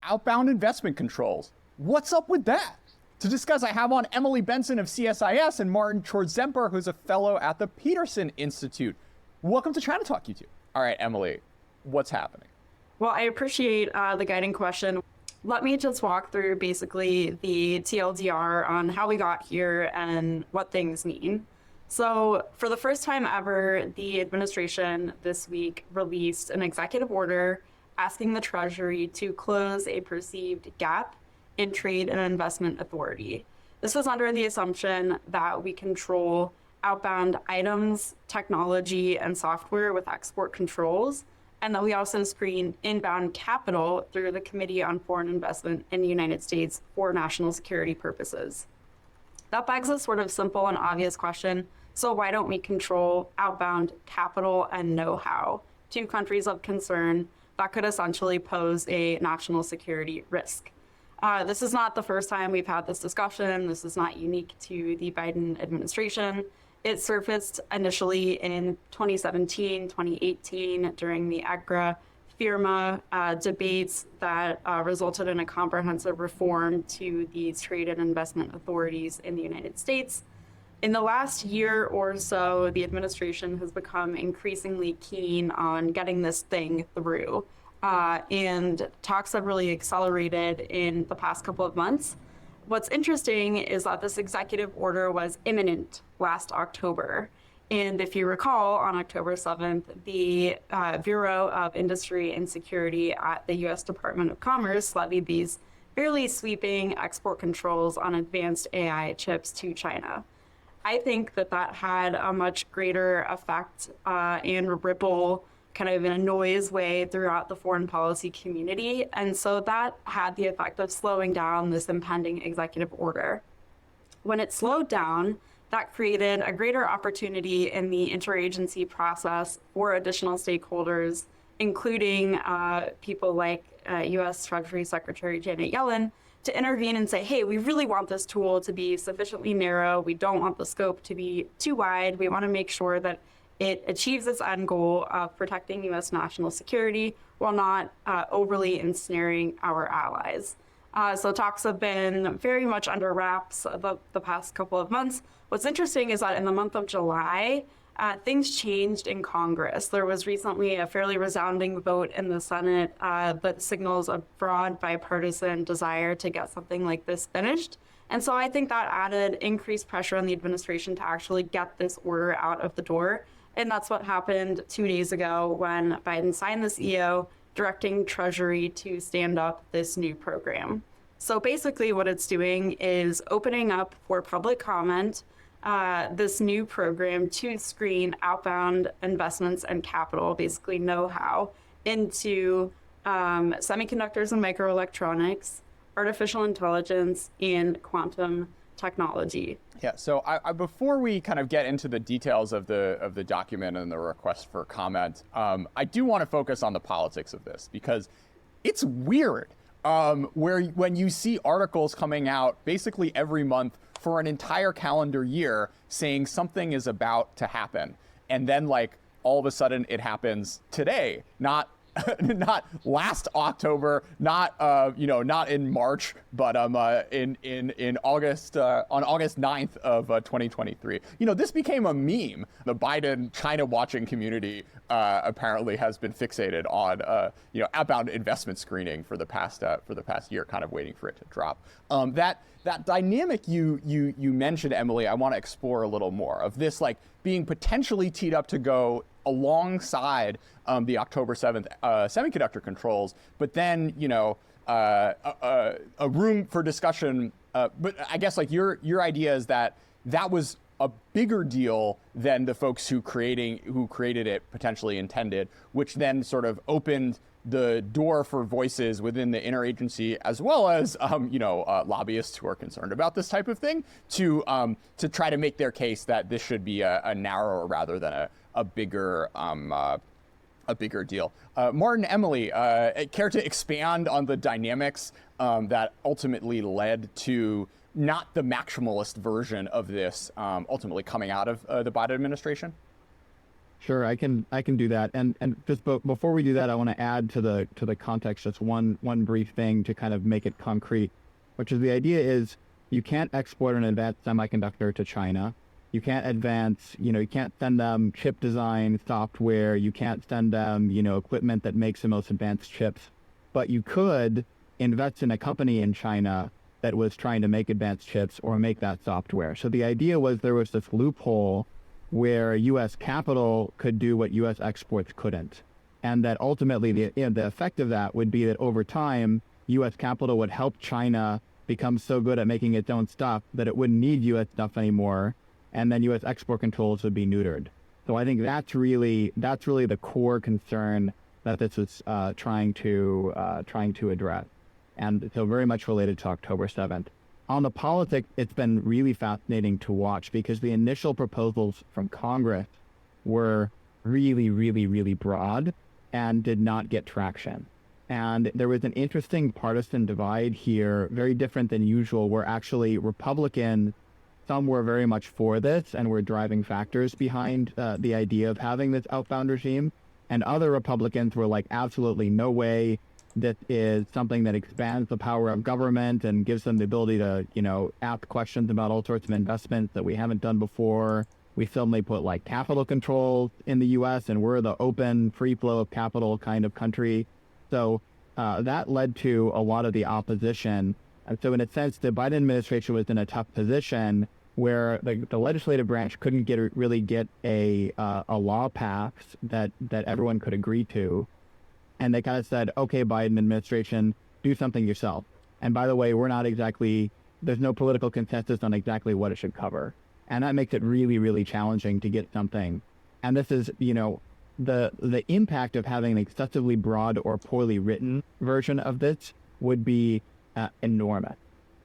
outbound investment controls. What's up with that? To discuss, I have on Emily Benson of CSIS and Martin Chorzempa, who's a fellow at the Peterson Institute. Welcome to China Talk, you two. All right, Emily, what's happening? Well, I appreciate the guiding question. Let me just walk through basically the TLDR on how we got here and what things mean. So for the first time ever, the administration this week released an executive order asking the Treasury to close a perceived gap in trade and investment authority. This was under the assumption that we control outbound items, technology, and software with export controls, and that we also screen inbound capital through the Committee on Foreign Investment in the United States for national security purposes. That begs a sort of simple and obvious question. So why don't we control outbound capital and know-how, two countries of concern that could essentially pose a national security risk? This is not the first time we've had this discussion. This is not unique to the Biden administration. It surfaced initially in 2017, 2018 during the AGRA-FIRMA debates that resulted in a comprehensive reform to these trade and investment authorities in the United States. In the last year or so, the administration has become increasingly keen on getting this thing through. And talks have really accelerated in the past couple of months. What's interesting is that this executive order was imminent last October. And if you recall, on October 7th, the Bureau of Industry and Security at the U.S. Department of Commerce levied these fairly sweeping export controls on advanced AI chips to China. I think that that had a much greater effect and ripple kind of in a noise way throughout the foreign policy community. And so that had the effect of slowing down this impending executive order. When it slowed down, that created a greater opportunity in the interagency process for additional stakeholders, including people like U.S. Treasury Secretary Janet Yellen, to intervene and say, hey, we really want this tool to be sufficiently narrow. We don't want the scope to be too wide. We want to make sure that it achieves its end goal of protecting U.S. national security while not overly ensnaring our allies. So talks have been very much under wraps the past couple of months. What's interesting is that in the month of July, things changed in Congress. There was recently a fairly resounding vote in the Senate that signals a broad bipartisan desire to get something like this finished. And so I think that added increased pressure on the administration to actually get this order out of the door. And that's what happened 2 days ago when Biden signed this EO directing Treasury to stand up this new program. So basically what it's doing is opening up for public comment this new program to screen outbound investments and capital, basically know-how, into semiconductors and microelectronics, artificial intelligence, and quantum technology. Yeah, so I before we kind of get into the details of the document and the request for comment, I do want to focus on the politics of this because it's weird when you see articles coming out basically every month for an entire calendar year saying something is about to happen, and then like all of a sudden it happens today, not last October, not in March, but in August, on August 9th of 2023. This became a meme. The Biden China watching community apparently has been fixated on outbound investment screening for the past year, kind of waiting for it to drop. That dynamic you mentioned, Emily, I want to explore a little more of this, like being potentially teed up to go alongside the October 7th semiconductor controls, but then a room for discussion. But I guess like your idea is that was a bigger deal than the folks who created it potentially intended, which then sort of opened the door for voices within the interagency, as well as lobbyists who are concerned about this type of thing, to try to make their case that this should be a narrower rather than a bigger deal. Martin, Emily, care to expand on the dynamics that ultimately led to not the maximalist version of this ultimately coming out of the Biden administration? Sure, I can do that. And just before we do that, I want to add to the context just one brief thing to kind of make it concrete, which is the idea is you can't export an advanced semiconductor to China. You can't you can't send them chip design software. You can't send them, equipment that makes the most advanced chips. But you could invest in a company in China that was trying to make advanced chips or make that software. So the idea was there was this loophole where U.S. capital could do what U.S. exports couldn't. And that ultimately the effect of that would be that over time, U.S. capital would help China become so good at making its own stuff that it wouldn't need U.S. stuff anymore. And then U.S. export controls would be neutered. So I think that's really the core concern that this is trying to address. And so very much related to October 7th. On the politics, it's been really fascinating to watch because the initial proposals from Congress were really, really, really broad and did not get traction. And there was an interesting partisan divide here, very different than usual, where actually Republicans, some were very much for this and were driving factors behind the idea of having this outbound regime. And other Republicans were like, absolutely no way. This is something that expands the power of government and gives them the ability to, ask questions about all sorts of investments that we haven't done before. We suddenly put like capital controls in the U.S. and we're the open, free flow of capital kind of country. So that led to a lot of the opposition. And so in a sense, the Biden administration was in a tough position where the legislative branch couldn't really get a law passed that everyone could agree to. And they kind of said, okay, Biden administration, do something yourself. And by the way, there's no political consensus on exactly what it should cover. And that makes it really, really challenging to get something. And this is, the impact of having an excessively broad or poorly written version of this would be enormous.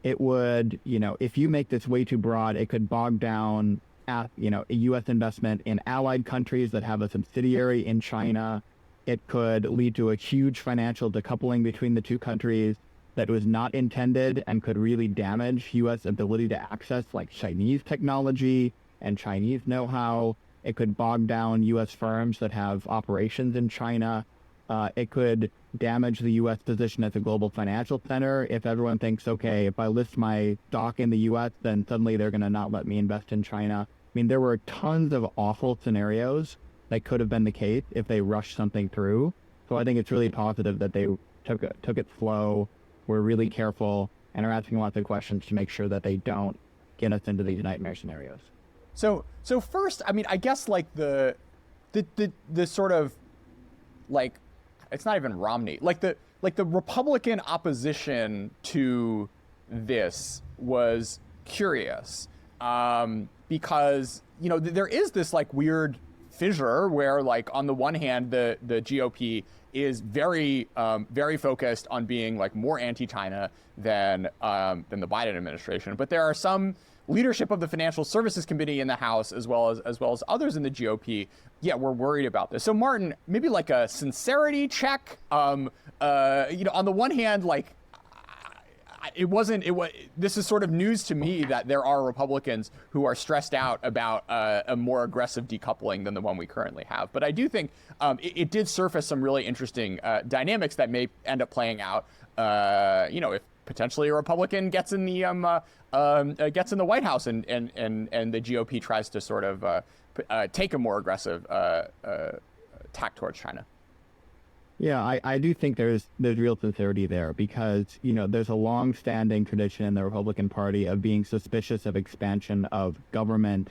It would, if you make this way too broad, it could bog down, a U.S. investment in allied countries that have a subsidiary in China. It could lead to a huge financial decoupling between the two countries that was not intended and could really damage U.S. ability to access like Chinese technology and Chinese know-how. It could bog down U.S. firms that have operations in China. It could damage the U.S. position as a global financial center if everyone thinks, okay, if I list my stock in the U.S., then suddenly they're going to not let me invest in China. I mean, there were tons of awful scenarios that could have been the case if they rushed something through. So I think it's really positive that they took it slow, were really careful, and are asking lots of questions to make sure that they don't get us into these nightmare scenarios. So first, I mean, I guess like the sort of like, it's not even Romney, like the Republican opposition to this was curious because, there is this like weird fissure where like on the one hand the GOP is very very focused on being like more anti-China than the Biden administration, but there are some leadership of the Financial Services Committee in the House as well as others in the GOP, we're worried about this. So Martin, maybe like a sincerity check. On the one hand, like this is sort of news to me that there are Republicans who are stressed out about a more aggressive decoupling than the one we currently have. But I do think it did surface some really interesting dynamics that may end up playing out. If potentially a Republican gets in the White House and the GOP tries to sort of take a more aggressive tack towards China. Yeah, I do think there's real sincerity there because, there's a long-standing tradition in the Republican Party of being suspicious of expansion of government,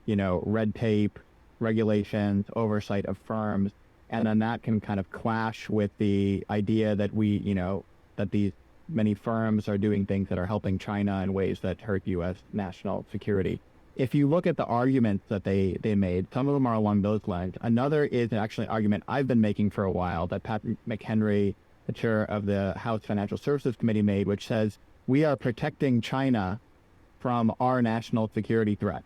red tape, regulations, oversight of firms. And then that can kind of clash with the idea that that these many firms are doing things that are helping China in ways that hurt U.S. national security. If you look at the arguments that they made, some of them are along those lines. Another is actually an argument I've been making for a while that Pat McHenry, the chair of the House Financial Services Committee, made, which says we are protecting China from our national security threat.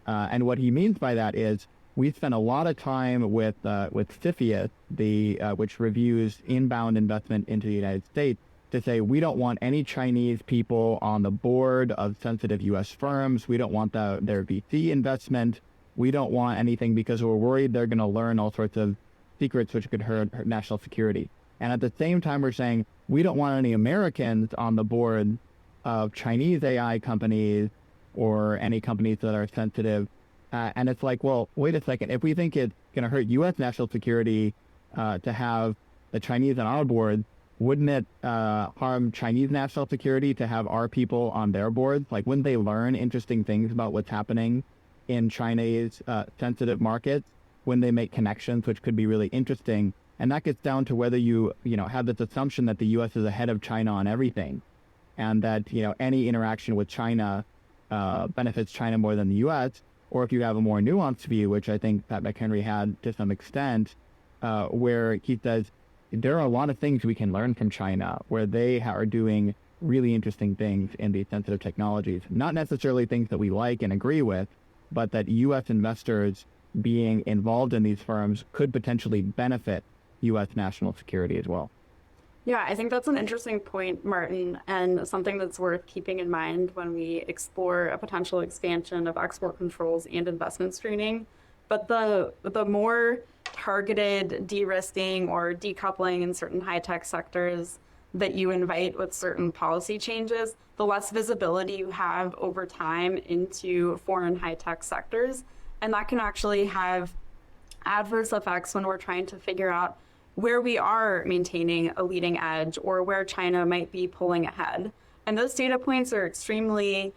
And what he means by that is we spent a lot of time with CSIS, which reviews inbound investment into the United States, to say we don't want any Chinese people on the board of sensitive U.S. firms. We don't want their VC investment. we don't want anything because we're worried they're going to learn all sorts of secrets which could hurt national security. And at the same time, we're saying we don't want any Americans on the board of Chinese AI companies or any companies that are sensitive. And it's like, well, wait a second. If we think it's going to hurt U.S. national security to have the Chinese on our board, wouldn't it harm Chinese national security to have our people on their boards? Like, wouldn't they learn interesting things about what's happening in China's sensitive markets when they make connections, which could be really interesting? And that gets down to whether you have this assumption that the U.S. is ahead of China on everything, and that any interaction with China benefits China more than the U.S., or if you have a more nuanced view, which I think Pat McHenry had to some extent, where he says there are a lot of things we can learn from China, where they are doing really interesting things in these sensitive technologies, not necessarily things that we like and agree with, but that U.S. investors being involved in these firms could potentially benefit U.S. national security as well. Yeah, I think that's an interesting point, Martin, and something that's worth keeping in mind when we explore a potential expansion of export controls and investment screening. But the more targeted de-risking or decoupling in certain high-tech sectors that you invite with certain policy changes, the less visibility you have over time into foreign high-tech sectors. And that can actually have adverse effects when we're trying to figure out where we are maintaining a leading edge or where China might be pulling ahead. And those data points are extremely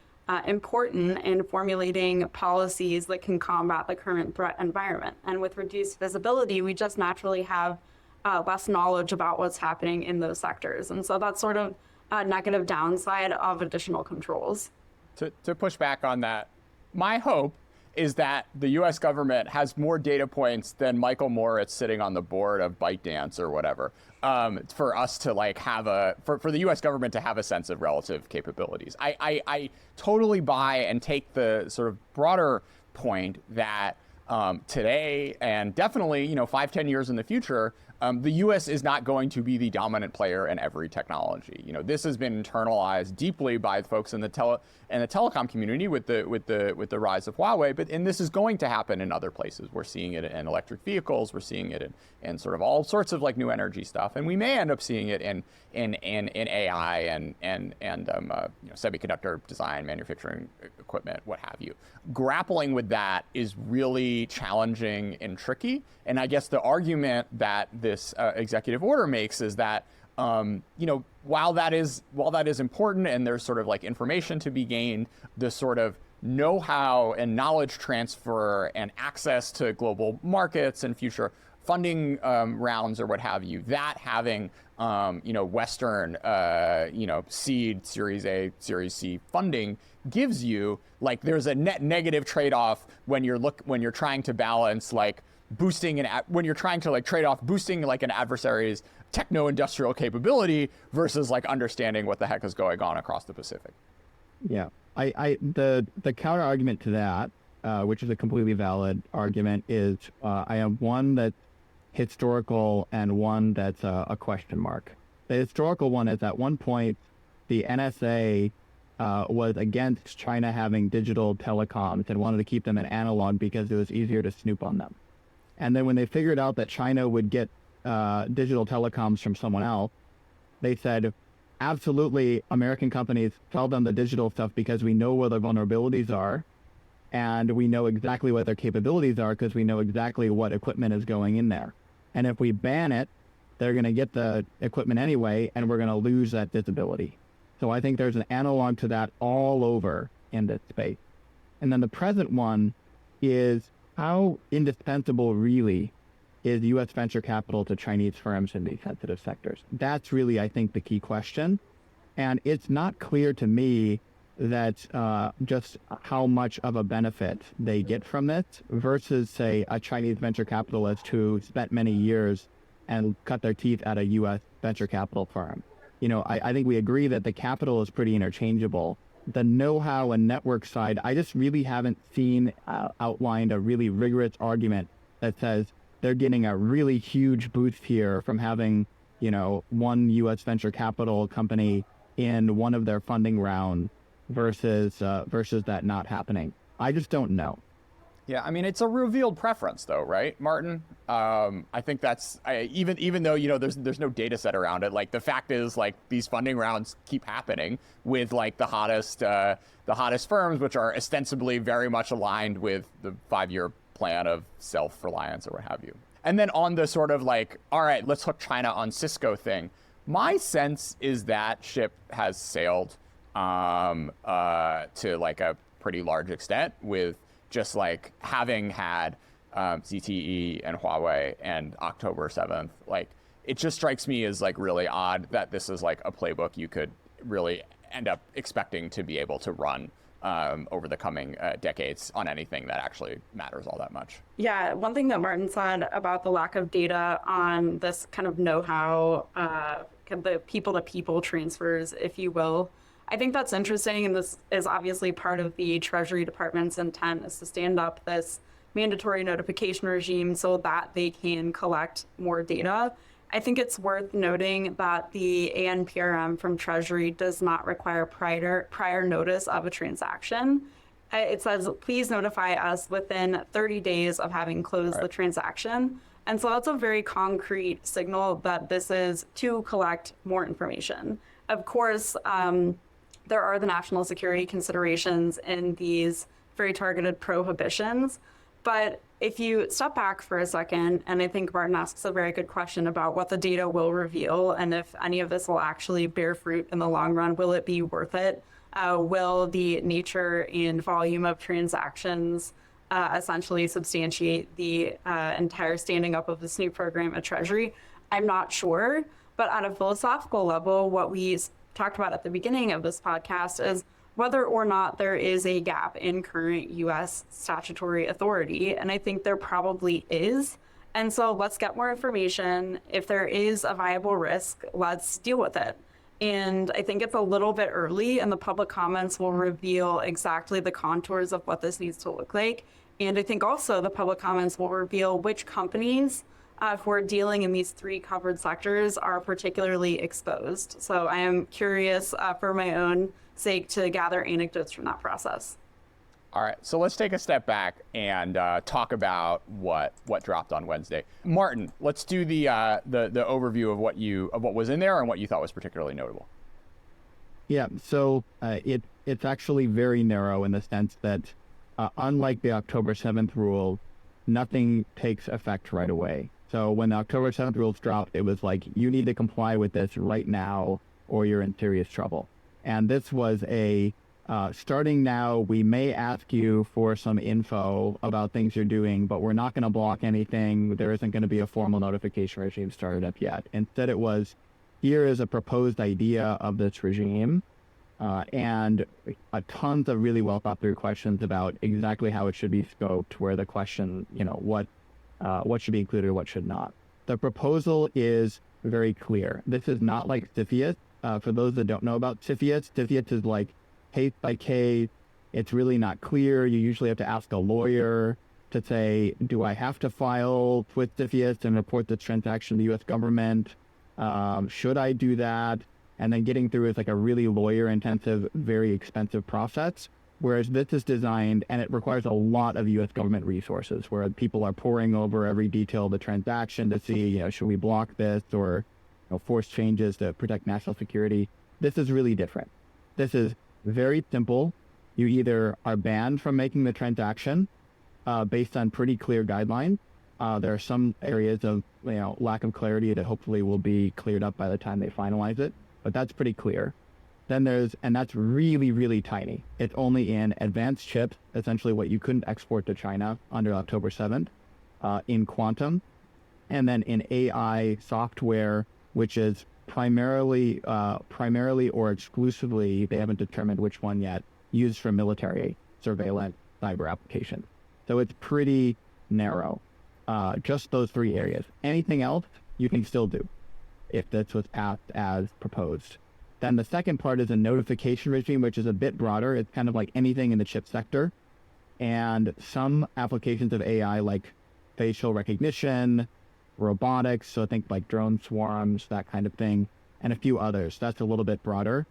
important in formulating policies that can combat the current threat environment. And with reduced visibility, we just naturally have less knowledge about what's happening in those sectors. And so that's sort of a negative downside of additional controls. To push back on that, my hope is that the U.S. government has more data points than Michael Moritz sitting on the board of ByteDance or whatever, for us to have for the U.S. government to have a sense of relative capabilities. I totally buy and take the sort of broader point that today and definitely 5-10 years in the future, the U.S. is not going to be the dominant player in every technology. This has been internalized deeply by folks in the telecom community with the rise of Huawei. And this is going to happen in other places. We're seeing it in electric vehicles. We're seeing it in sort of all sorts of like new energy stuff, and we may end up seeing it in AI and semiconductor design, manufacturing equipment, what have you. Grappling with that is really challenging and tricky. And I guess the argument that this executive order makes is that while that is important and there's sort of like information to be gained, the sort of know-how and knowledge transfer and access to global markets and future funding rounds or what have you, that having Western seed, Series A, Series C funding gives you, like, there's a net negative trade-off when you're trying to balance like boosting when you're trying to like trade off boosting like an adversary's techno-industrial capability versus like understanding what the heck is going on across the Pacific. Yeah, the counter argument to that, which is a completely valid argument, is I have one that's historical and one that's a question mark. The historical one is at one point the NSA was against China having digital telecoms and wanted to keep them in analog because it was easier to snoop on them. And then when they figured out that China would get digital telecoms from someone else, they said, absolutely, American companies sell them the digital stuff because we know where their vulnerabilities are, and we know exactly what their capabilities are because we know exactly what equipment is going in there. And if we ban it, they're going to get the equipment anyway, and we're going to lose that visibility. So I think there's an analog to that all over in this space. And then the present one is, how indispensable really is U.S. venture capital to Chinese firms in these sensitive sectors? That's really, I think, the key question. And it's not clear to me that just how much of a benefit they get from this versus, say, a Chinese venture capitalist who spent many years and cut their teeth at a U.S. venture capital firm. I think we agree that the capital is pretty interchangeable. The know-how and network side, I just really haven't seen outlined a really rigorous argument that says they're getting a really huge boost here from having, one U.S. venture capital company in one of their funding rounds versus that not happening. I just don't know. Yeah, I mean, it's a revealed preference, though, right, Martin? I think that's even though there's no data set around it. Like the fact is, like these funding rounds keep happening with like the hottest firms, which are ostensibly very much aligned with the 5-year plan of self-reliance or what have you. And then on the sort of like, all right, let's hook China on Cisco thing. My sense is that ship has sailed to like a pretty large extent with just like having had ZTE and Huawei and October 7th. Like it just strikes me as like really odd that this is like a playbook you could really end up expecting to be able to run over the coming decades on anything that actually matters all that much. Yeah, one thing that Martin said about the lack of data on this kind of know-how, the people-to-people transfers, if you will, I think that's interesting, and this is obviously part of the Treasury Department's intent is to stand up this mandatory notification regime so that they can collect more data. I think it's worth noting that the ANRPM from Treasury does not require prior notice of a transaction. It says, please notify us within 30 days of having closed the transaction. And so that's a very concrete signal that this is to collect more information. Of course, there are the national security considerations in these very targeted prohibitions. But if you step back for a second, and I think Martin asks a very good question about what the data will reveal and if any of this will actually bear fruit in the long run, will it be worth it? Will the nature and volume of transactions essentially substantiate the entire standing up of this new program at Treasury? I'm not sure. But on a philosophical level, what we talked about at the beginning of this podcast is whether or not there is a gap in current U.S. statutory authority. And I think there probably is. And so let's get more information. If there is a viable risk, let's deal with it. And I think it's a little bit early, and the public comments will reveal exactly the contours of what this needs to look like. And I think also the public comments will reveal which companies who are dealing in these 3 covered sectors are particularly exposed. So I am curious for my own sake to gather anecdotes from that process. All right, so let's take a step back and talk about what dropped on Wednesday. Martin, let's do the overview of what was in there and what you thought was particularly notable. Yeah, so it's actually very narrow in the sense that unlike the October 7th rule, nothing takes effect right away. So when the October 7th rules dropped, it was like, you need to comply with this right now or you're in serious trouble. And this was starting now, we may ask you for some info about things you're doing, but we're not going to block anything. There isn't going to be a formal notification regime started up yet. Instead, it was, here is a proposed idea of this regime, and tons of really well thought through questions about exactly how it should be scoped, where the question, what should be included or what should not. The proposal is very clear. This is not like CSIS. For those that don't know about CSIS, CSIS is like case by case. It's really not clear. You usually have to ask a lawyer to say, do I have to file with CSIS and report this transaction to the U.S. government? Should I do that? And then getting through is like a really lawyer-intensive, very expensive process. Whereas this is designed, and it requires a lot of U.S. government resources, where people are poring over every detail of the transaction to see, should we block this or force changes to protect national security. This is really different. This is very simple. You either are banned from making the transaction based on pretty clear guidelines. There are some areas of lack of clarity that hopefully will be cleared up by the time they finalize it, but that's pretty clear. Then and that's really, really tiny. It's only in advanced chips, essentially what you couldn't export to China under October 7th, in quantum, and then in AI software, which is primarily or exclusively, they haven't determined which one yet, used for military surveillance cyber applications. So it's pretty narrow, just those 3 areas. Anything else you can still do if this was passed as proposed. Then the second part is a notification regime, which is a bit broader. It's kind of like anything in the chip sector. And some applications of AI like facial recognition, robotics, so think like drone swarms, that kind of thing, and a few others. That's a little bit broader.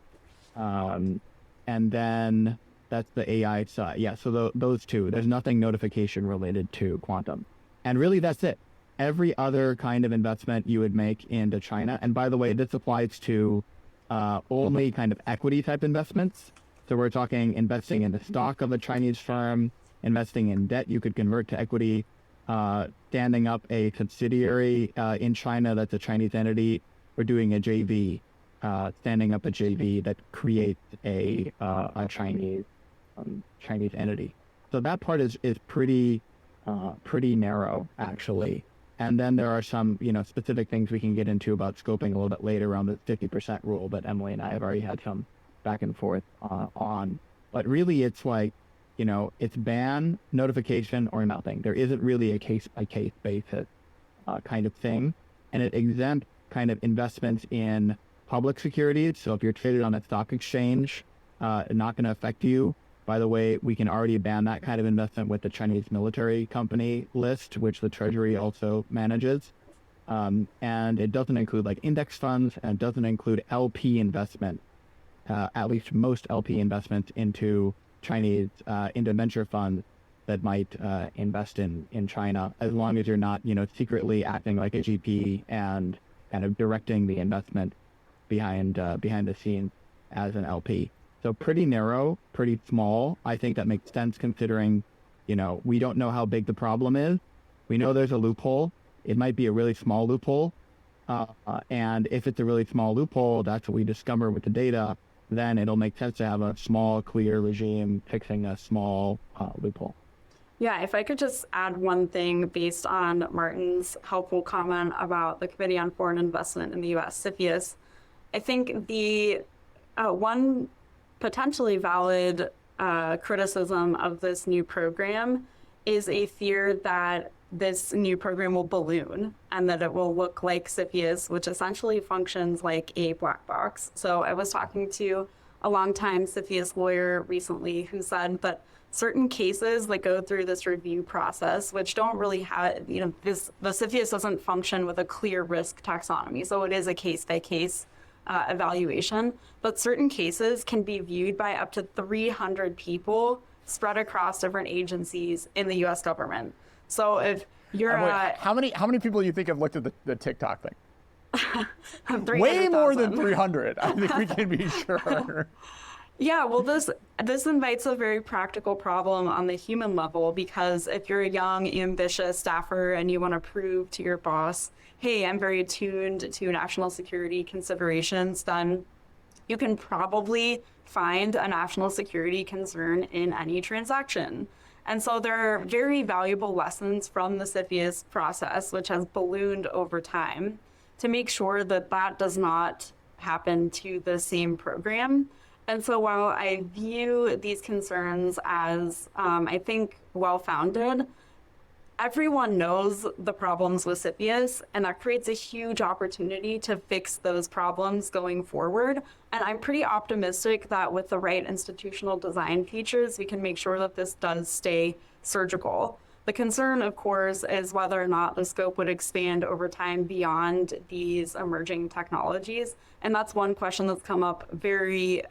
And then That's the AI side. Yeah, so those two. There's nothing notification related to quantum. And really, that's it. Every other kind of investment you would make into China, and by the way, this applies to only kind of equity type investments. So we're talking investing in the stock of a Chinese firm, investing in debt you could convert to equity, standing up a subsidiary in China that's a Chinese entity, or doing a JV, standing up a JV that creates a Chinese entity. So that part is pretty narrow, actually. And then there are some, specific things we can get into about scoping a little bit later around the 50% rule that Emily and I have already had some back and forth on. But really, it's like, it's ban, notification, or nothing. There isn't really a case-by-case basis kind of thing. And it exempts kind of investments in public securities. So if you're traded on a stock exchange, not going to affect you. By the way, we can already ban that kind of investment with the Chinese military company list, which the Treasury also manages. And it doesn't include like index funds, and it doesn't include LP investment, at least most LP investments into Chinese, into venture funds that might invest in China, as long as you're not, secretly acting like a GP and kind of directing the investment behind the scenes as an LP. So pretty narrow, pretty small. I think that makes sense considering, we don't know how big the problem is. We know there's a loophole. It might be a really small loophole. And if it's a really small loophole, that's what we discover with the data, then it'll make sense to have a small, clear regime fixing a small loophole. Yeah, if I could just add one thing based on Martin's helpful comment about the Committee on Foreign Investment in the U.S., CFIUS, I think the one potentially valid criticism of this new program is a fear that this new program will balloon and that it will look like CFIUS, which essentially functions like a black box. So I was talking to a longtime CFIUS lawyer recently who said that certain cases that go through this review process, which don't really have, the CFIUS doesn't function with a clear risk taxonomy. So it is a case-by-case evaluation, but certain cases can be viewed by up to 300 people spread across different agencies in the U.S. government. So if you're how many people do you think have looked at the TikTok thing? 300, Way more 000. than 300. I think we can be sure. Yeah, well, this invites a very practical problem on the human level, because if you're a young, ambitious staffer and you want to prove to your boss, hey, I'm very attuned to national security considerations, then you can probably find a national security concern in any transaction. And so there are very valuable lessons from the CFIUS process, which has ballooned over time, to make sure that that does not happen to the same program. And so while I view these concerns as, I think, well-founded, everyone knows the problems with CFIUS, and that creates a huge opportunity to fix those problems going forward. And I'm pretty optimistic that with the right institutional design features, we can make sure that this does stay surgical. The concern, of course, is whether or not the scope would expand over time beyond these emerging technologies. And that's one question that's come up very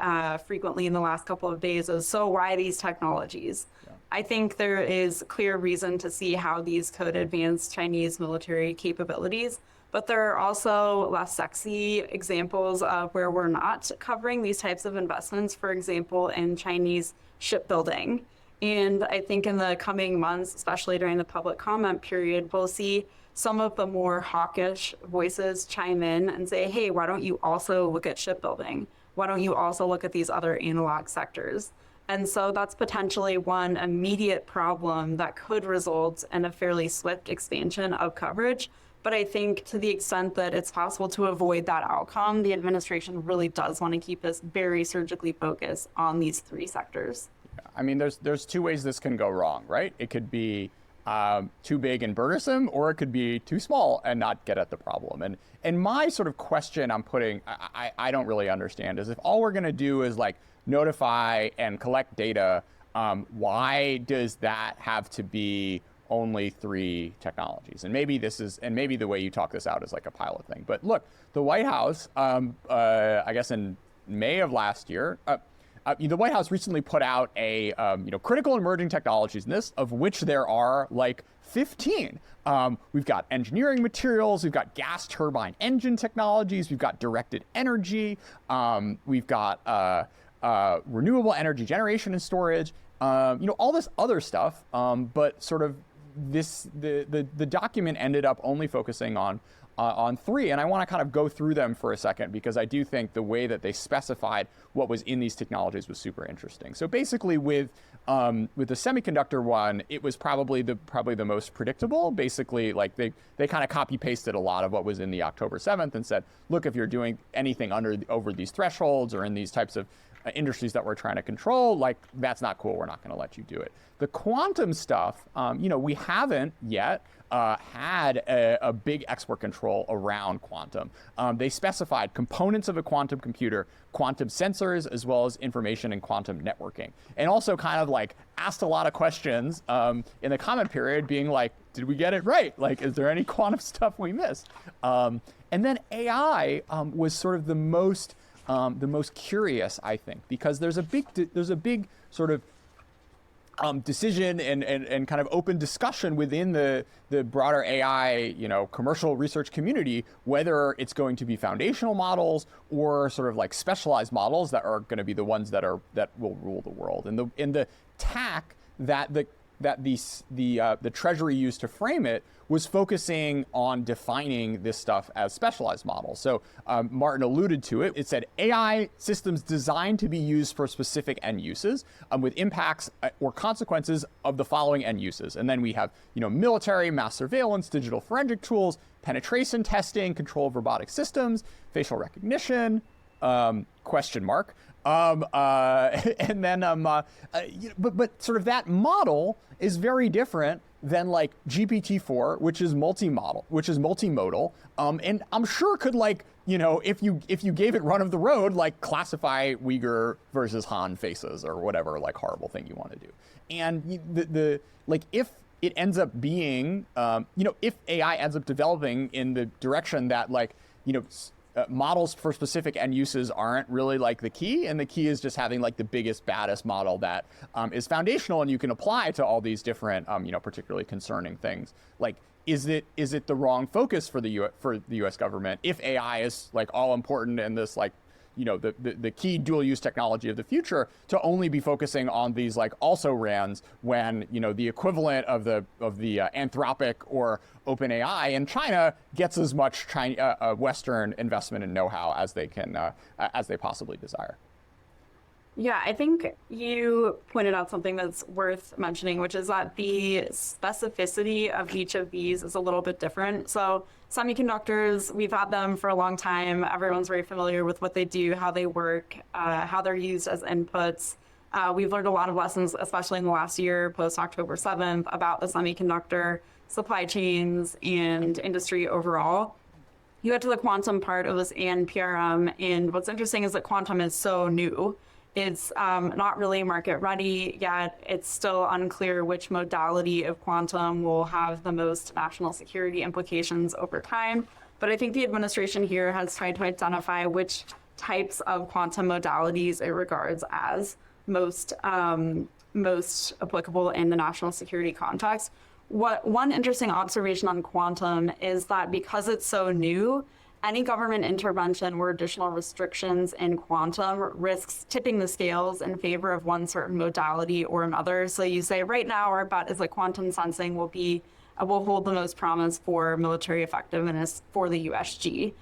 frequently in the last couple of days is, so why these technologies? Yeah. I think there is clear reason to see how these could advance Chinese military capabilities, but there are also less sexy examples of where we're not covering these types of investments, for example, in Chinese shipbuilding. And I think in the coming months, especially during the public comment period, we'll see some of the more hawkish voices chime in and say, hey, why don't you also look at shipbuilding? Why don't you also look at these other analog sectors? And so that's potentially one immediate problem that could result in a fairly swift expansion of coverage. But I think to the extent that it's possible to avoid that outcome, the administration really does want to keep this very surgically focused on these three sectors. I mean, there's two ways this can go wrong, right? It could be too big and burdensome, or it could be too small and not get at the problem. And my sort of question I'm putting, I don't really understand, is if all we're going to do is like notify and collect data, why does that have to be only 3 technologies? And maybe maybe the way you talk this out is like a pilot thing. But look, the White House, I guess in May of last year, the White House recently put out a critical emerging technologies list, of which there are like 15. We've got engineering materials, we've got gas turbine engine technologies, we've got directed energy, we've got renewable energy generation and storage, all this other stuff. But sort of the document ended up only focusing on 3, and I want to kind of go through them for a second, because I do think the way that they specified what was in these technologies was super interesting. So basically, with the semiconductor one, it was probably the most predictable. Basically, like they kind of copy pasted a lot of what was in the October 7th and said, look, if you're doing anything over these thresholds or in these types of industries that we're trying to control, like that's not cool. We're not going to let you do it. The quantum stuff, we haven't yet had a big export control around quantum. They specified components of a quantum computer, quantum sensors, as well as information and quantum networking. And also kind of like asked a lot of questions in the comment period, being like, did we get it right? Like, is there any quantum stuff we missed? And then AI was sort of the most curious, I think, because there's a big sort of decision and kind of open discussion within the broader AI, commercial research community, whether it's going to be foundational models or sort of like specialized models that are going to be the ones that will rule the world. And the tack that the Treasury used to frame it was focusing on defining this stuff as specialized models. So Martin alluded to it. It said AI systems designed to be used for specific end uses with impacts or consequences of the following end uses. And then we have, military, mass surveillance, digital forensic tools, penetration testing, control of robotic systems, facial recognition, question mark. And then, but sort of that model is very different than like GPT-4, which is multimodal, and I'm sure could if you gave it run of the road, like classify Uyghur versus Han faces or whatever like horrible thing you want to do. And if it ends up being, if AI ends up developing in the direction that models for specific end uses aren't really like the key, and the key is just having like the biggest, baddest model that is foundational and you can apply to all these different, particularly concerning things. Like, is it the wrong focus for the U.S. government if AI is like all important and this like, the key dual use technology of the future, to only be focusing on these like also RANs when, the equivalent of the Anthropic or OpenAI in China gets as much Western investment and know-how as they possibly desire. Yeah, I think you pointed out something that's worth mentioning, which is that the specificity of each of these is a little bit different. So semiconductors, we've had them for a long time. Everyone's very familiar with what they do, how they work, how they're used as inputs. We've learned a lot of lessons, especially in the last year, post-October 7th, about the semiconductor supply chains and industry overall. You get to the quantum part of this ANRPM, and what's interesting is that quantum is so new. It's not really market ready yet. It's still unclear which modality of quantum will have the most national security implications over time. But I think the administration here has tried to identify which types of quantum modalities it regards as most applicable in the national security context. One interesting observation on quantum is that because it's so new, any government intervention or additional restrictions in quantum risks tipping the scales in favor of one certain modality or another. So you say right now our bet is that quantum sensing will hold the most promise for military effectiveness for the USG.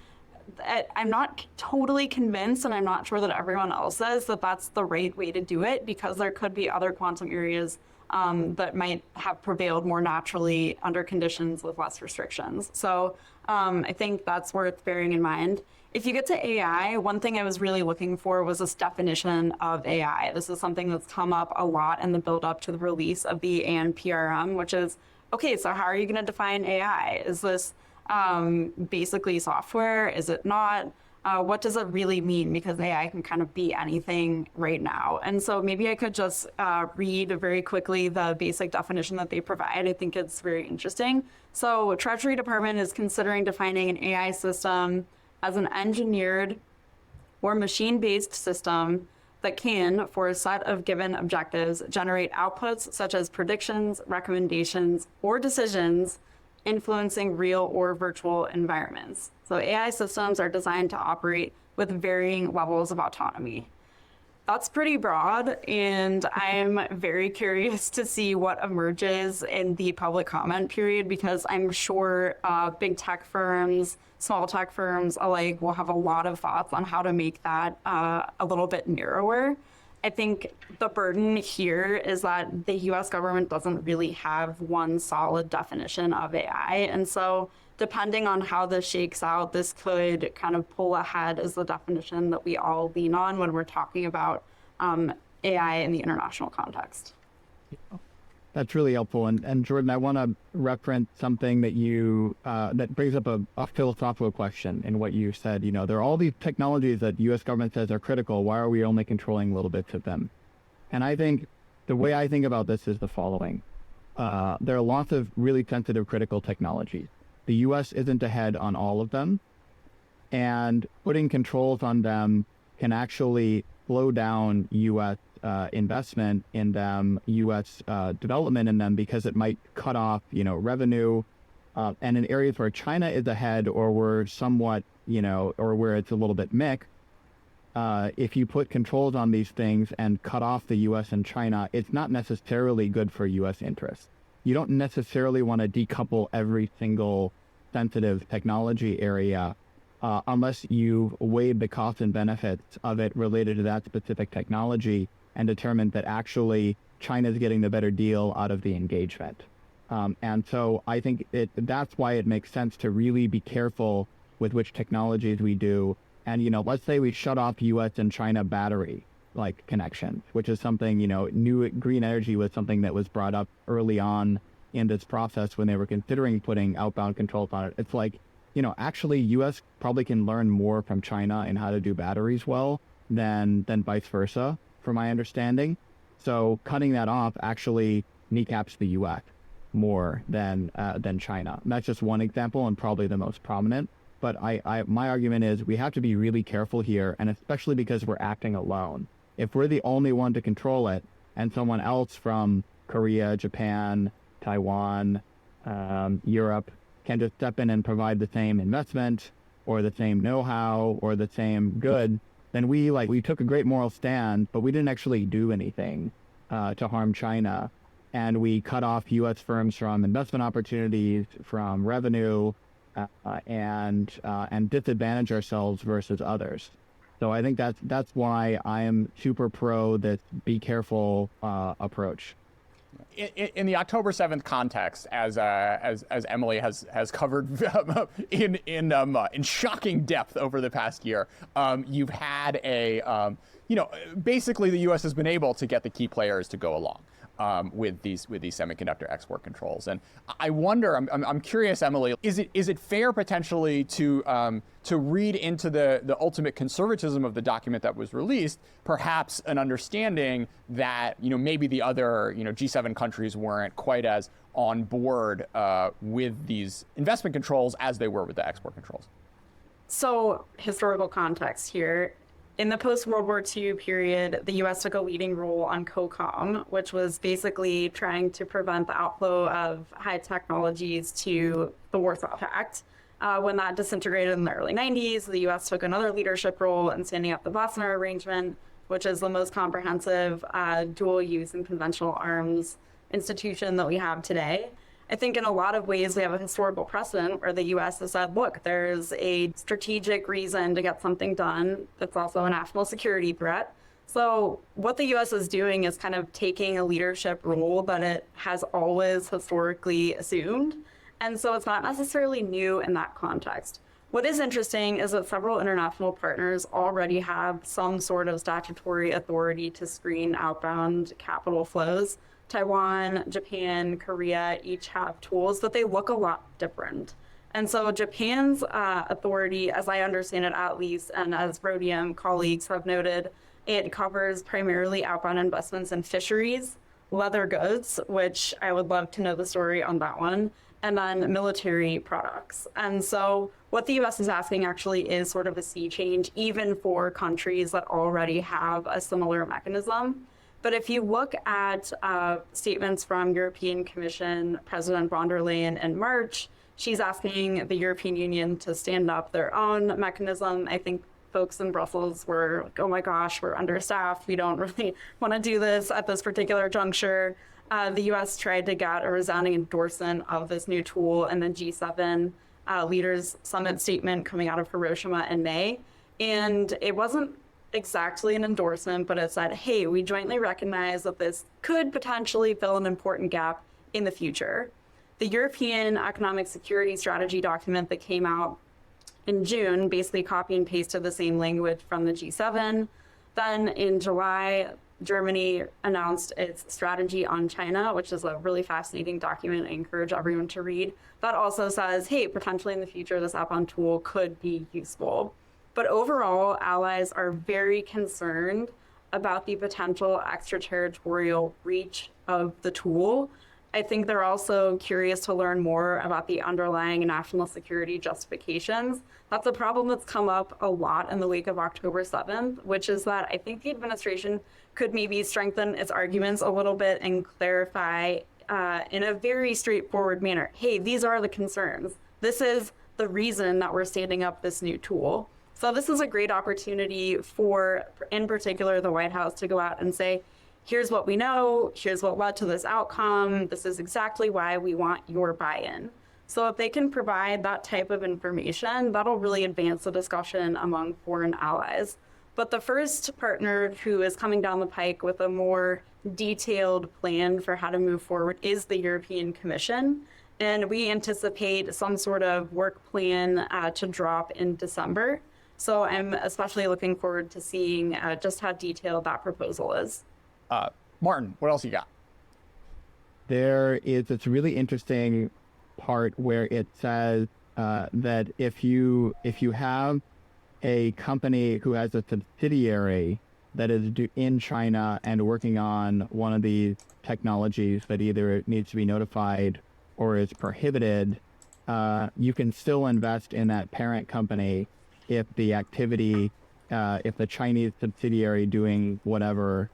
I'm not totally convinced, and I'm not sure that everyone else is, that that's the right way to do it, because there could be other quantum areas that might have prevailed more naturally under conditions with less restrictions. So I think that's worth bearing in mind. If you get to AI, one thing I was really looking for was this definition of AI. This is something that's come up a lot in the build up to the release of the ANRPM, which is, okay, so how are you going to define AI? Is this basically software? Is it not? What does it really mean? Because AI can kind of be anything right now. And so maybe I could just read very quickly the basic definition that they provide. I think it's very interesting. So Treasury Department is considering defining an AI system as an engineered or machine-based system that can, for a set of given objectives, generate outputs such as predictions, recommendations, or decisions influencing real or virtual environments. So AI systems are designed to operate with varying levels of autonomy. That's pretty broad, and I'm very curious to see what emerges in the public comment period, because I'm sure big tech firms, small tech firms alike will have a lot of thoughts on how to make that a little bit narrower. I think the burden here is that the US government doesn't really have one solid definition of AI. And so depending on how this shakes out, this could kind of pull ahead as the definition that we all lean on when we're talking about AI in the international context. That's really helpful. And Jordan, I want to reference something that you that brings up a philosophical question in what you said. You know, there are all these technologies that the U.S. government says are critical. Why are we only controlling little bits of them? And I think the way I think about this is the following. There are lots of really sensitive critical technologies. The U.S. isn't ahead on all of them, and putting controls on them can actually slow down U.S. Investment in them, U.S. Development in them, because it might cut off, revenue. And in areas where China is ahead, or we're somewhat, or where it's a little bit mixed, if you put controls on these things and cut off the U.S. and China, it's not necessarily good for U.S. interests. You don't necessarily want to decouple every single sensitive technology area unless you've weighed the costs and benefits of it related to that specific technology and determined that actually China's getting the better deal out of the engagement. And so I think that's why it makes sense to really be careful with which technologies we do. And, let's say we shut off US and China battery connections, which is something, new green energy was something that was brought up early on in this process when they were considering putting outbound controls on it. It's actually US probably can learn more from China in how to do batteries well than vice versa, from my understanding. So cutting that off actually kneecaps the US more than China. And that's just one example and probably the most prominent. But my argument is we have to be really careful here, and especially because we're acting alone. If we're the only one to control it, and someone else from Korea, Japan, Taiwan, Europe can just step in and provide the same investment or the same know-how or the same good, then we took a great moral stand, but we didn't actually do anything to harm China. And we cut off U.S. firms from investment opportunities, from revenue, and disadvantage ourselves versus others. So I think that's why I am super pro this be careful approach. In the October 7th context, as Emily has covered in shocking depth over the past year, you've had basically the U.S. has been able to get the key players to go along with these semiconductor export controls. And I wonder, I'm curious, Emily, is it fair potentially to read into the ultimate conservatism of the document that was released, perhaps an understanding that maybe the other G7 countries weren't quite as on board with these investment controls as they were with the export controls? So historical context here. In the post-World War II period, the U.S. took a leading role on COCOM, which was basically trying to prevent the outflow of high technologies to the Warsaw Pact. When that disintegrated in the early 90s, the U.S. took another leadership role in standing up the Wassenaar Arrangement, which is the most comprehensive dual-use and conventional arms institution that we have today. I think in a lot of ways we have a historical precedent where the U.S. has said, look, there's a strategic reason to get something done that's also a national security threat. So what the U.S. is doing is kind of taking a leadership role that it has always historically assumed. And so it's not necessarily new in that context. What is interesting is that several international partners already have some sort of statutory authority to screen outbound capital flows. Taiwan, Japan, Korea each have tools, but they look a lot different. And so Japan's authority, as I understand it at least, and as Rhodium colleagues have noted, it covers primarily outbound investments in fisheries, leather goods, which I would love to know the story on that one, and then military products. And so what the US is asking actually is sort of a sea change, even for countries that already have a similar mechanism. But if you look at statements from European Commission President von der Leyen in March, she's asking the European Union to stand up their own mechanism. I think folks in Brussels were like, oh my gosh, we're understaffed. We don't really want to do this at this particular juncture. The US tried to get a resounding endorsement of this new tool in the G7 Leaders Summit statement coming out of Hiroshima in May. And it wasn't exactly an endorsement, but it said, hey, we jointly recognize that this could potentially fill an important gap in the future. The European Economic Security Strategy document that came out in June basically copy and pasted the same language from the G7. Then in July, Germany announced its strategy on China, which is a really fascinating document I encourage everyone to read. That also says, hey, potentially in the future, this Outbound tool could be useful. But overall, allies are very concerned about the potential extraterritorial reach of the tool. I think they're also curious to learn more about the underlying national security justifications. That's a problem that's come up a lot in the wake of October 7th, which is that I think the administration could maybe strengthen its arguments a little bit and clarify in a very straightforward manner, hey, these are the concerns. This is the reason that we're standing up this new tool. So this is a great opportunity for, in particular, the White House to go out and say, here's what we know, here's what led to this outcome, this is exactly why we want your buy-in. So if they can provide that type of information, that'll really advance the discussion among foreign allies. But the first partner who is coming down the pike with a more detailed plan for how to move forward is the European Commission. And we anticipate some sort of work plan to drop in December. So I'm especially looking forward to seeing just how detailed that proposal is. Martin, what else you got? There is this really interesting part where it says that if you have a company who has a subsidiary that is in China and working on one of these technologies that either needs to be notified or is prohibited, you can still invest in that parent company if the activity, if the Chinese subsidiary doing whatever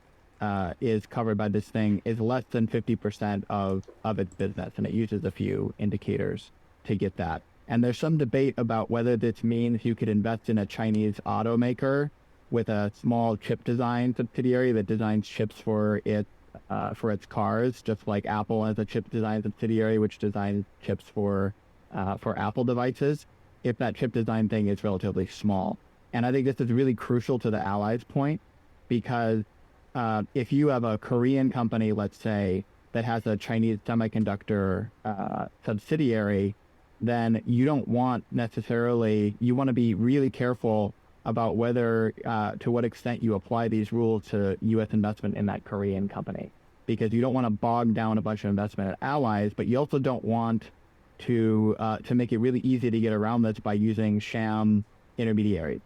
is covered by this thing is less than 50% of its business. And it uses a few indicators to get that. And there's some debate about whether this means you could invest in a Chinese automaker with a small chip design subsidiary that designs chips for its cars, just like Apple has a chip design subsidiary which designs chips for Apple devices, if that chip design thing is relatively small. And I think this is really crucial to the allies' point, because if you have a Korean company, let's say, that has a Chinese semiconductor subsidiary, then you don't want necessarily, you want to be really careful about whether, to what extent you apply these rules to U.S. investment in that Korean company, because you don't want to bog down a bunch of investment at allies, but you also don't want to make it really easy to get around this by using sham intermediaries.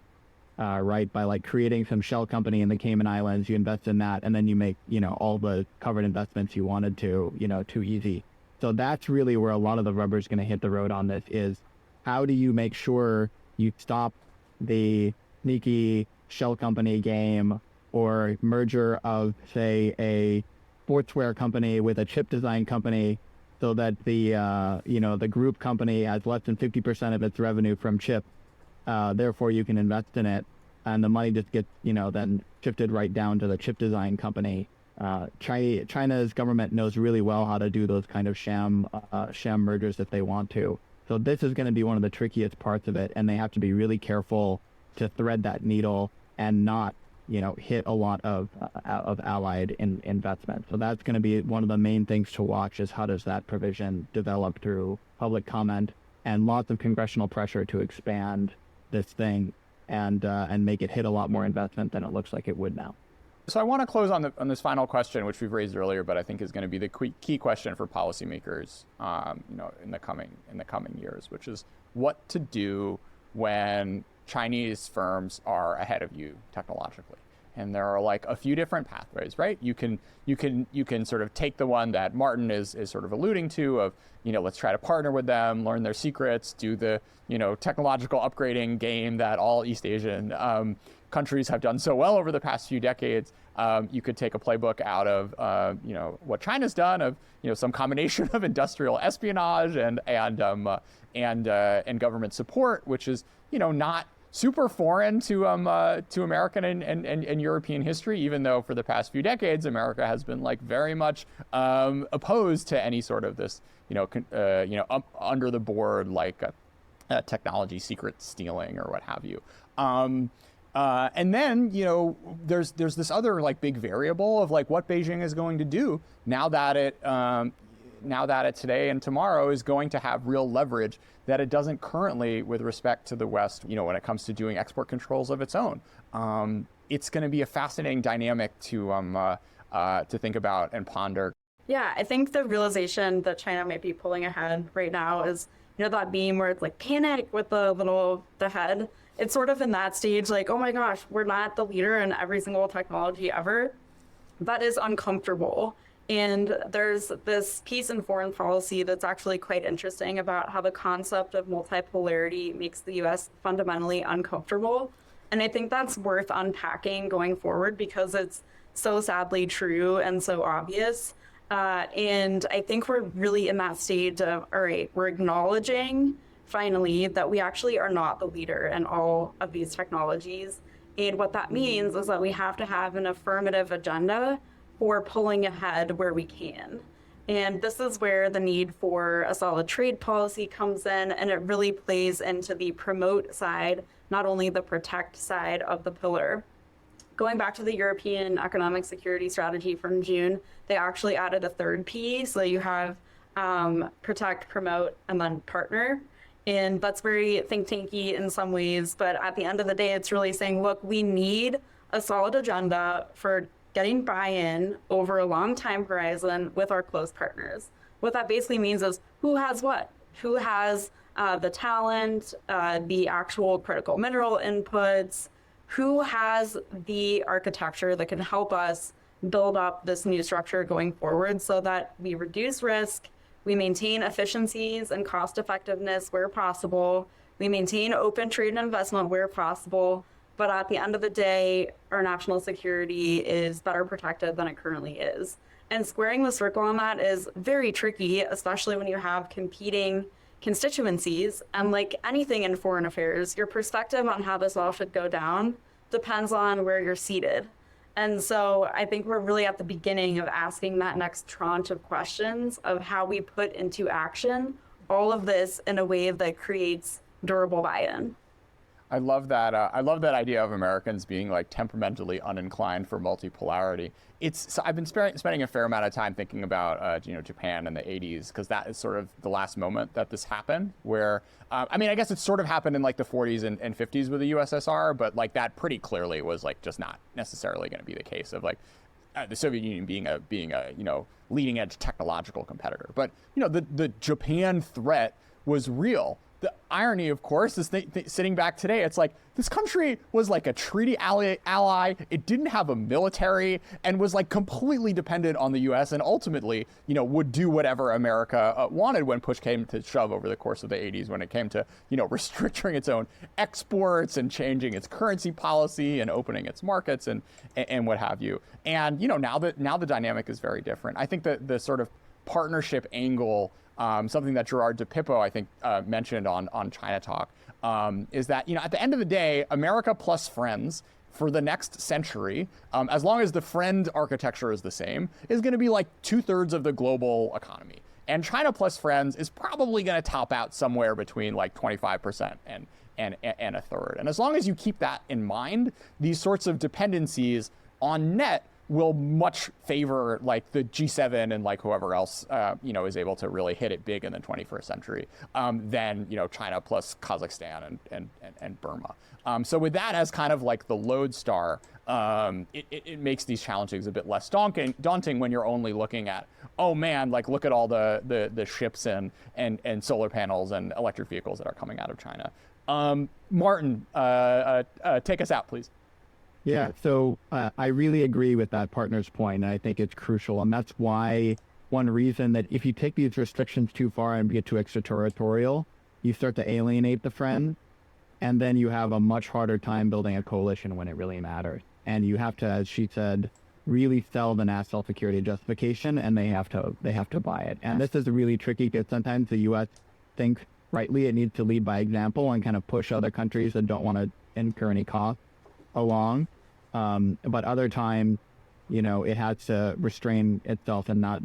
Right, by like creating some shell company in the Cayman Islands, you invest in that, and then you make, all the covered investments you wanted to, too easy. So that's really where a lot of the rubber is going to hit the road on this, is how do you make sure you stop the sneaky shell company game or merger of, say, a sportswear company with a chip design company, so that the, the group company has less than 50% of its revenue from chips. Therefore, you can invest in it, and the money just gets, then shifted right down to the chip design company. China's government knows really well how to do those kind of sham mergers if they want to. So this is going to be one of the trickiest parts of it, and they have to be really careful to thread that needle and not, hit a lot of allied investment. So that's going to be one of the main things to watch, is how does that provision develop through public comment and lots of congressional pressure to expand this thing and make it hit a lot more investment than it looks like it would now. So I want to close on this final question, which we've raised earlier, but I think is going to be the key question for policymakers, in the coming years, which is what to do when Chinese firms are ahead of you technologically. And there are like a few different pathways, right? You can sort of take the one that Martin is sort of alluding to of, let's try to partner with them, learn their secrets, do the, technological upgrading game that all East Asian countries have done so well over the past few decades. You could take a playbook out of, what China's done of, some combination of industrial espionage and government support, which is, not super foreign to American and European history, even though for the past few decades, America has been like very much opposed to any sort of this, under the board, like technology secret stealing or what have you. And then, there's this other like big variable of like what Beijing is going to do now that it today and tomorrow is going to have real leverage that it doesn't currently with respect to the West, when it comes to doing export controls of its own. It's going to be a fascinating dynamic to think about and ponder. Yeah, I think the realization that China might be pulling ahead right now is, that meme where it's like panic with the head. It's sort of in that stage, like, oh my gosh, we're not the leader in every single technology ever. That is uncomfortable. And there's this piece in foreign policy that's actually quite interesting about how the concept of multipolarity makes the US fundamentally uncomfortable. And I think that's worth unpacking going forward because it's so sadly true and so obvious. And I think we're really in that stage of, all right, we're acknowledging finally that we actually are not the leader in all of these technologies. And what that means is that we have to have an affirmative agenda for pulling ahead where we can. And this is where the need for a solid trade policy comes in, and it really plays into the promote side, not only the protect side of the pillar. Going back to the European Economic Security Strategy from June, they actually added a third P. So you have protect, promote, and then partner. And that's very think tanky in some ways. But at the end of the day, it's really saying, look, we need a solid agenda for getting buy-in over a long time horizon with our close partners. What that basically means is who has what? Who has the talent, the actual critical mineral inputs, who has the architecture that can help us build up this new structure going forward so that we reduce risk, we maintain efficiencies and cost effectiveness where possible, we maintain open trade and investment where possible, but at the end of the day, our national security is better protected than it currently is. And squaring the circle on that is very tricky, especially when you have competing constituencies. And like anything in foreign affairs, your perspective on how this all should go down depends on where you're seated. And so I think we're really at the beginning of asking that next tranche of questions of how we put into action all of this in a way that creates durable buy-in. I love that idea of Americans being like temperamentally uninclined for multipolarity. So I've been spending a fair amount of time thinking about Japan in the 80s because that is sort of the last moment that this happened. Where I guess it sort of happened in like the 40s and 50s with the USSR, but like that pretty clearly was like just not necessarily going to be the case of like the Soviet Union being a leading edge technological competitor. But the Japan threat was real. The irony, of course, is sitting back today, it's like this country was like a treaty ally. It didn't have a military and was like completely dependent on the U.S. and ultimately, would do whatever America wanted when push came to shove over the course of the 80s when it came to, restricting its own exports and changing its currency policy and opening its markets and what have you. And, now the dynamic is very different. I think that the sort of partnership angle, something that Gerard DePippo, I think, mentioned on China Talk, is that, at the end of the day, America plus friends for the next century, as long as the friend architecture is the same, is going to be like 2/3 of the global economy. And China plus friends is probably going to top out somewhere between like 25% and 1/3. And as long as you keep that in mind, these sorts of dependencies on net will much favor like the G7 and like whoever else, is able to really hit it big in the 21st century than, China plus Kazakhstan and Burma. So with that as kind of like the lodestar, it makes these challenges a bit less daunting when you're only looking at, oh man, like look at all the ships and solar panels and electric vehicles that are coming out of China. Martin, take us out, please. Yeah, so I really agree with that partner's point, and I think it's crucial. And that's why one reason that if you take these restrictions too far and get too extraterritorial, you start to alienate the friend, and then you have a much harder time building a coalition when it really matters. And you have to, as she said, really sell the national security justification, and they have to buy it. And this is really tricky because sometimes the U.S. thinks rightly it needs to lead by example and kind of push other countries that don't want to incur any cost along. But other times, it has to restrain itself and not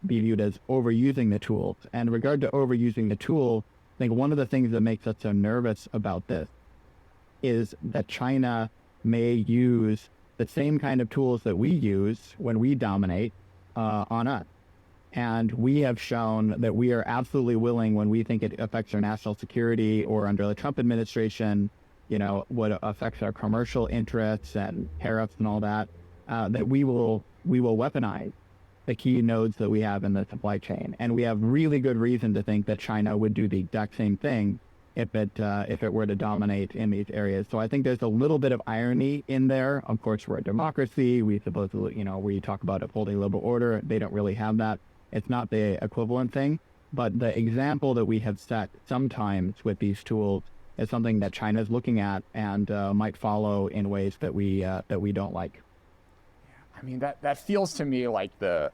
be viewed as overusing the tools. And in regard to overusing the tool, I think one of the things that makes us so nervous about this is that China may use the same kind of tools that we use when we dominate on us. And we have shown that we are absolutely willing, when we think it affects our national security or under the Trump administration, what affects our commercial interests and tariffs and all that, that we will weaponize the key nodes that we have in the supply chain. And we have really good reason to think that China would do the exact same thing if it were to dominate in these areas. So I think there's a little bit of irony in there. Of course, we're a democracy. We supposedly, we talk about upholding liberal order. They don't really have that. It's not the equivalent thing. But the example that we have set sometimes with these tools is something that China's looking at and might follow in ways that we don't like. I mean, that feels to me like the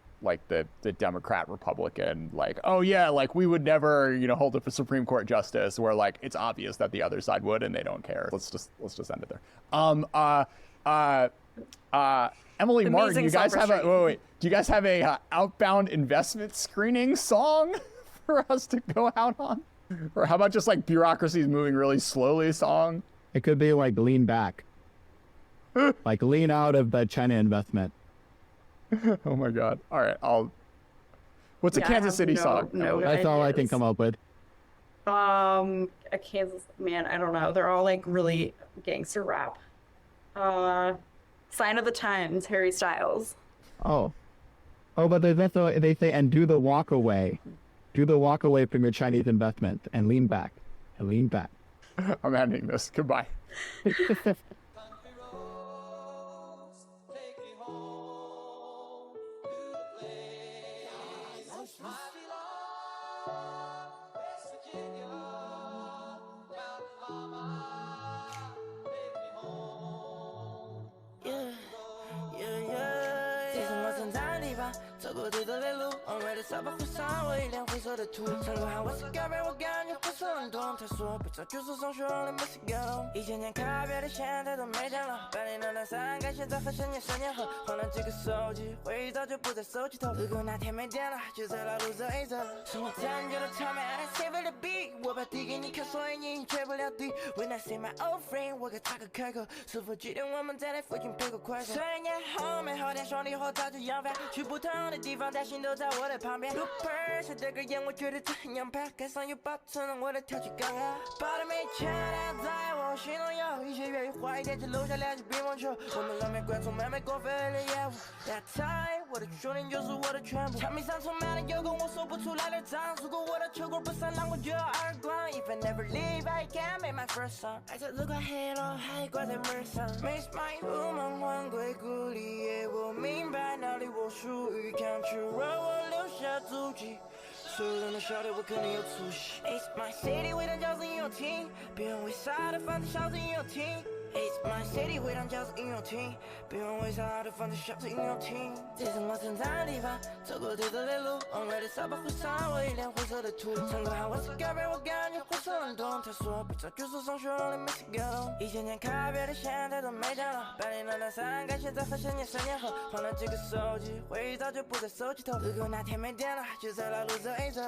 Democrat Republican, oh yeah, we would never, hold up a Supreme Court justice, where it's obvious that the other side would and they don't care. Let's just end it there. Emily, Martin, you guys have do you guys have a outbound investment screening song for us to go out on? Or how about just bureaucracy is moving really slowly song? It could be lean back. Lean out of the China investment. Oh my God. All right. What's a Kansas City song? No That's all I can come up with. A Kansas, man, I don't know. They're all really gangster rap. Sign of the Times, Harry Styles. Oh, but there's also, they say, and do the walk away. Do the walk away from your Chinese investment and lean back. I'm ending this. Goodbye. When I see my old friend， 我给他个开口，是否记得我们在那附近配过快手？3年后，美好的兄弟伙早就扬帆，去不同的地方，但心都在我的旁边。Looper 写这个烟，我觉得这很洋派，盖上有保存让我的跳起刚刚。报的没钱，但在我心中有一些越狱花一点钱，留下2记乒乓球。我们让美观众慢慢过分的业务。That time， 我的兄弟就是我的全部。场面上充满了有个我说不出来的脏，如果我的球棍不上篮，我就要耳光。If I never leave, I can't make my first song。爱这块黑了，还挂在门上。Miss my 不梦幻归故里，也我明白哪里我属于，看去让我留下足迹。所有人都晓得我肯定有出息。It's my city， 会当教室应用听，别人为啥的房子小子应用听。It's my city， 会当教室应用听，别人为啥的房子小子应用听。这是我成长的地方，走过对的路，往来的扫把会上我一脸灰色的土。成功喊我是改变，我感觉火车轮动。他说别找举手上学了，没事搞懂。1000年卡别的现在都没讲了，8年的3感现在发现你3年后换了几个手机，回忆早就不在手机头。如果哪天没电了，就在老路走一走。